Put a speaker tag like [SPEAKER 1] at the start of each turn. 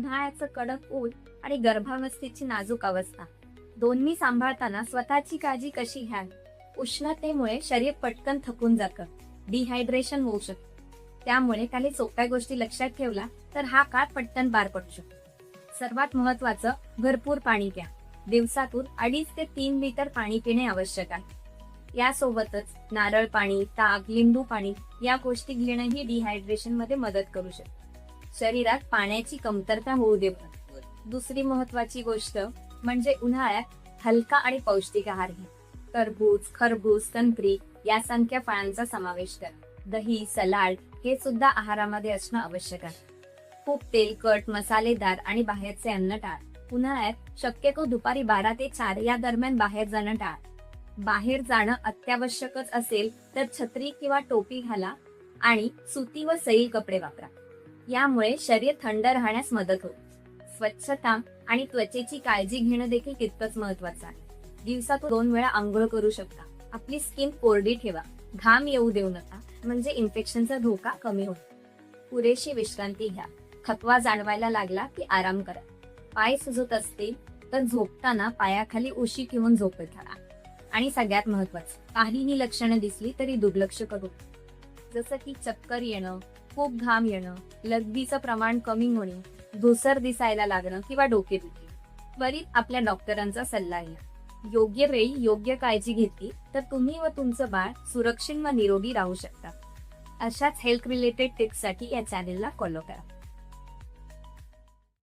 [SPEAKER 1] उन्हाळ्याचं कडक ऊन आणि गर्भावस्थेची नाजूक अवस्था दोन्ही सांभाळताना स्वतःची काळजी कशी घ्याल? उष्णतेमुळे शरीर पटकन थकून जातं, डिहायड्रेशन होऊ शकतं. त्यामुळे काही सोप्या गोष्टी लक्षात ठेवला तर हा काळ पटकन पार पडू शकतो. सर्वात महत्वाचं, भरपूर पाणी प्या. दिवसातून 2.5 ते 3 लिटर पाणी पिणे आवश्यक आहे. यासोबतच नारळ पाणी, ताक, लिंबू पाणी या गोष्टी घेणंही डिहायड्रेशन मध्ये मदत करू शकते. शरीरात पाण्याची कमतरता होऊ देऊ नये. दुसरी महत्वाची गोष्ट म्हणजे उन्हाळ्यात हलका आणि पौष्टिक आहार घ्या. टरबूज, खरबूज, संत्री यासारख्या फळांचा समावेश करा. दही, सलाड हे सुद्धा आहारामध्ये असणं आवश्यक आहे. खूप तेलकट, मसालेदार आणि बाहेरचे अन्न टाळा. उन्हाळ्यात शक्यतो दुपारी 12 ते 4 या दरम्यान बाहेर जाणं टाळा. बाहेर जाणं अत्यावश्यकच असेल तर छत्री किंवा टोपी घाला आणि सुती व सैल कपडे वापरा. यामुळे शरीर थंड राहण्यास मदत होते. स्वच्छता आणि त्वचेची काळजी घेणं देखील तितकंच महत्वाचं आहे. दिवसातून 2 वेळा आंघोळ करू शकता. आपली स्किन कोरडी ठेवा. घाम येऊ देऊ नका, म्हणजे इन्फेक्शनचा धोका कमी होतो. पुरेशी विश्रांती घ्या. थकवा जाणवायला लागला की आराम करा. पाय सुजत असतील तर झोपताना पायाखाली उशी ठेवून झोपत राहा. आणि सगळ्यात महत्वाचं, काहीही लक्षणं दिसली तरी दुर्लक्ष करू, जसं की चक्कर येणं, खूप घाम येणं, लघवीचं प्रमाण कमी होणे, धुसर दिसायला लागणं किंवा डोकेदुखी. त्वरित आपल्या डॉक्टरांचा सल्ला घ्या. योग्य वेळी योग्य काळजी घेतली तर तुम्ही व तुमचं बाळ सुरक्षित व निरोगी राहू शकता. अशाच हेल्थ रिलेटेड टिप्ससाठी या चॅनेलला फॉलो करा.